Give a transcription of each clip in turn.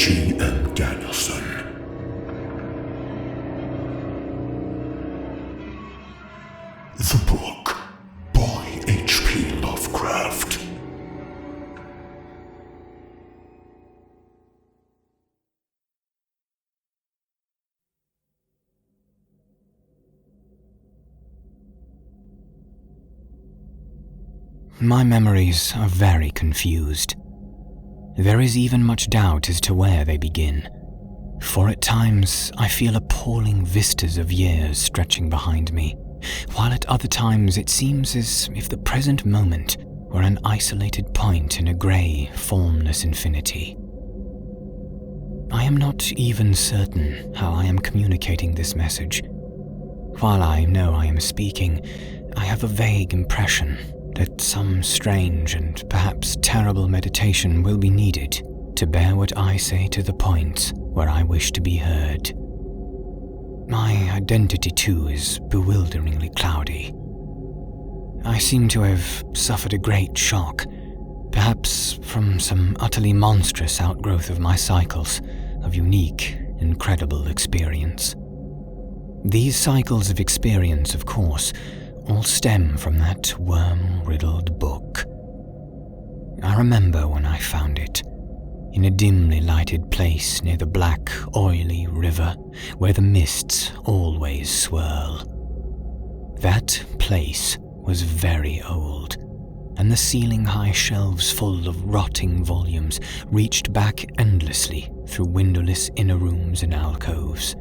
Danielson. The book by H.P. Lovecraft. My memories are very confused. There is even much doubt as to where they begin, for at times I feel appalling vistas of years stretching behind me, while at other times it seems as if the present moment were an isolated point in a grey, formless infinity. I am not even certain how I am communicating this message. While I know I am speaking, I have a vague impression that some strange and perhaps terrible meditation will be needed to bear what I say to the point where I wish to be heard. My identity too is bewilderingly cloudy. I seem to have suffered a great shock, perhaps from some utterly monstrous outgrowth of my cycles of unique, incredible experience. These cycles of experience, of course, all stem from that worm-riddled book. I remember when I found it, in a dimly lighted place near the black, oily river where the mists always swirl. That place was very old, and the ceiling-high shelves full of rotting volumes reached back endlessly through windowless inner rooms and alcoves.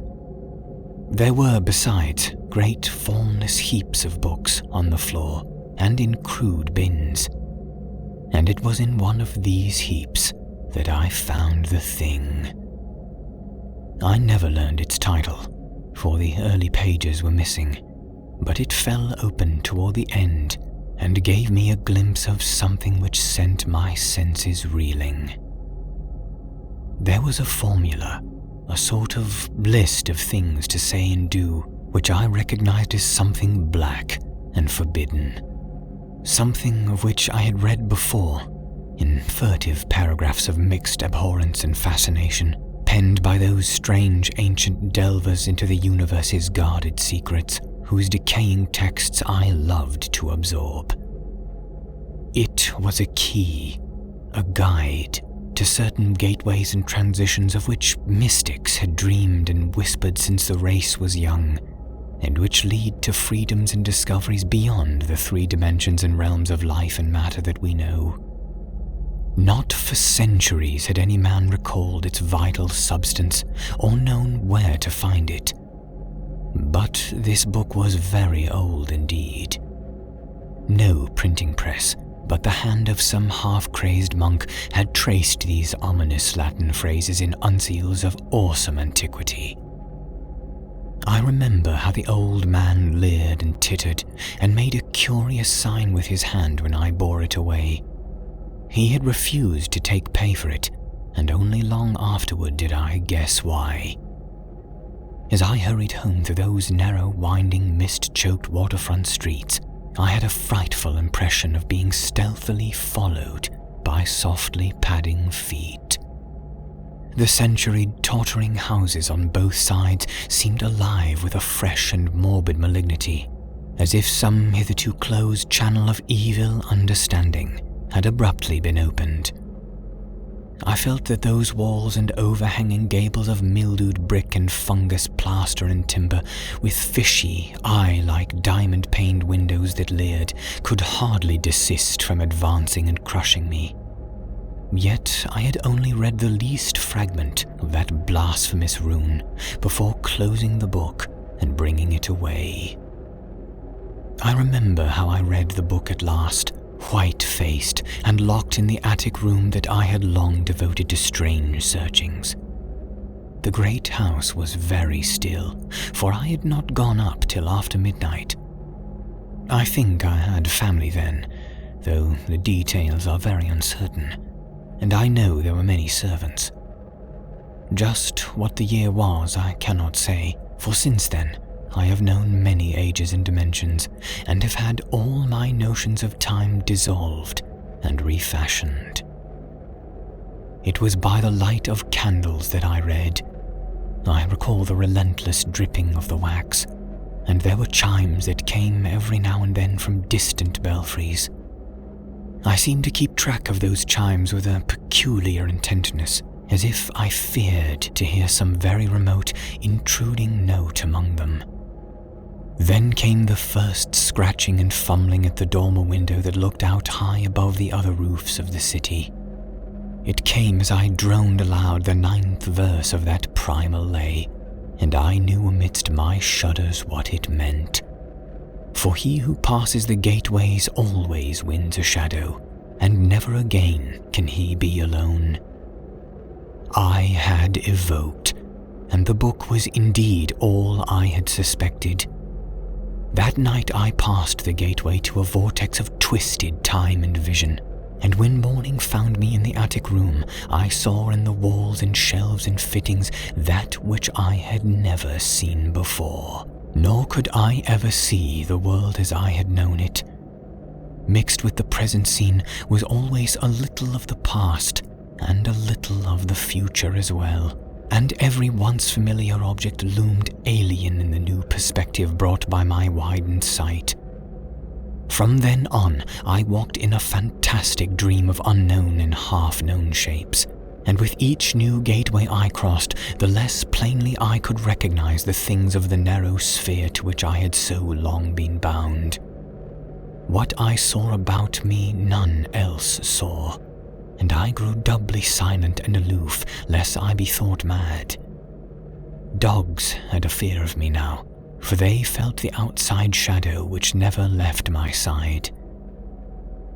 There were, besides, great formless heaps of books on the floor and in crude bins. And it was in one of these heaps that I found the thing. I never learned its title, for the early pages were missing, but it fell open toward the end and gave me a glimpse of something which sent my senses reeling. There was a formula, a sort of list of things to say and do, which I recognized as something black and forbidden. Something of which I had read before, in furtive paragraphs of mixed abhorrence and fascination, penned by those strange ancient delvers into the universe's guarded secrets, whose decaying texts I loved to absorb. It was a key, a guide, to certain gateways and transitions of which mystics had dreamed and whispered since the race was young, and which lead to freedoms and discoveries beyond the 3 dimensions and realms of life and matter that we know. Not for centuries had any man recalled its vital substance or known where to find it. But this book was very old indeed. No printing press, but the hand of some half-crazed monk had traced these ominous Latin phrases in uncials of awesome antiquity. I remember how the old man leered and tittered and made a curious sign with his hand when I bore it away. He had refused to take pay for it, and only long afterward did I guess why. As I hurried home through those narrow, winding, mist-choked waterfront streets, I had a frightful impression of being stealthily followed by softly padding feet. The centuried, tottering houses on both sides seemed alive with a fresh and morbid malignity, as if some hitherto closed channel of evil understanding had abruptly been opened. I felt that those walls and overhanging gables of mildewed brick and fungus plaster and timber, with fishy, eye-like diamond-paned windows that leered, could hardly desist from advancing and crushing me. Yet I had only read the least fragment of that blasphemous rune before closing the book and bringing it away. I remember how I read the book at last, white-faced and locked in the attic room that I had long devoted to strange searchings. The great house was very still, for I had not gone up till after midnight. I think I had family then, though the details are very uncertain, and I know there were many servants. Just what the year was I cannot say, for since then I have known many ages and dimensions, and have had all my notions of time dissolved and refashioned. It was by the light of candles that I read. I recall the relentless dripping of the wax, and there were chimes that came every now and then from distant belfries. I seemed to keep track of those chimes with a peculiar intentness, as if I feared to hear some very remote, intruding note among them. Then came the first scratching and fumbling at the dormer window that looked out high above the other roofs of the city. It came as I droned aloud the 9th verse of that primal lay, and I knew amidst my shudders what it meant. For he who passes the gateways always wins a shadow, and never again can he be alone. I had evoked, and the book was indeed all I had suspected. That night I passed the gateway to a vortex of twisted time and vision, and when morning found me in the attic room, I saw in the walls and shelves and fittings that which I had never seen before. Nor could I ever see the world as I had known it. Mixed with the present scene was always a little of the past, and a little of the future as well, and every once familiar object loomed alien in the new perspective brought by my widened sight. From then on, I walked in a fantastic dream of unknown and half-known shapes, and with each new gateway I crossed, the less plainly I could recognize the things of the narrow sphere to which I had so long been bound. What I saw about me none else saw, and I grew doubly silent and aloof, lest I be thought mad. Dogs had a fear of me now, for they felt the outside shadow which never left my side.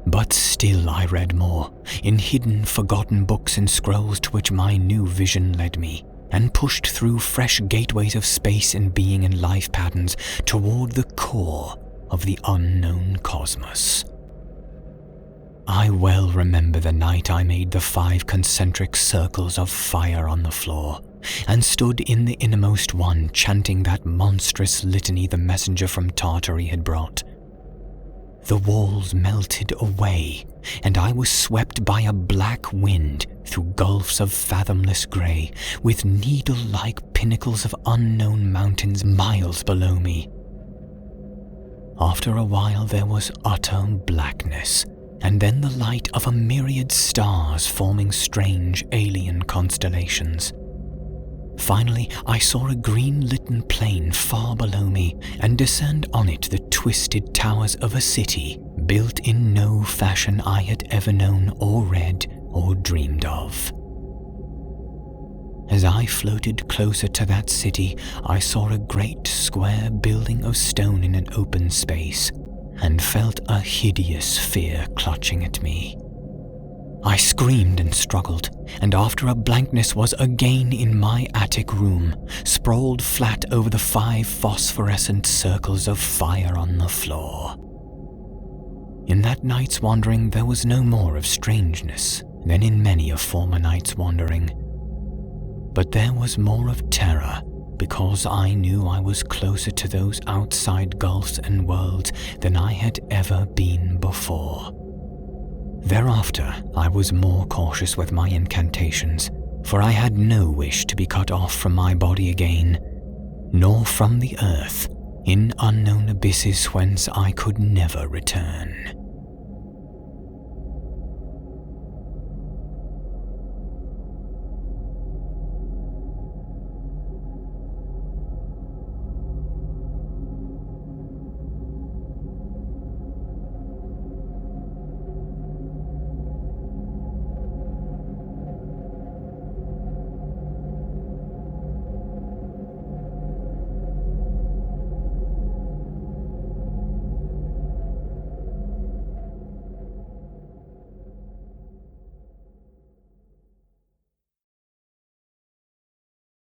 But still I read more, in hidden, forgotten books and scrolls to which my new vision led me, and pushed through fresh gateways of space and being and life patterns toward the core of the unknown cosmos. I well remember the night I made the 5 concentric circles of fire on the floor, and stood in the innermost one chanting that monstrous litany the messenger from Tartary had brought. The walls melted away, and I was swept by a black wind through gulfs of fathomless grey, with needle-like pinnacles of unknown mountains miles below me. After a while there was utter blackness, and then the light of a myriad stars forming strange alien constellations. Finally, I saw a green-litten plain far below me, and discerned on it the twisted towers of a city built in no fashion I had ever known or read or dreamed of. As I floated closer to that city, I saw a great square building of stone in an open space, and felt a hideous fear clutching at me. I screamed and struggled, and after a blankness was again in my attic room, sprawled flat over the 5 phosphorescent circles of fire on the floor. In that night's wandering there was no more of strangeness than in many a former night's wandering. But there was more of terror, because I knew I was closer to those outside gulfs and worlds than I had ever been before. Thereafter, I was more cautious with my incantations, for I had no wish to be cut off from my body again, nor from the earth, in unknown abysses whence I could never return.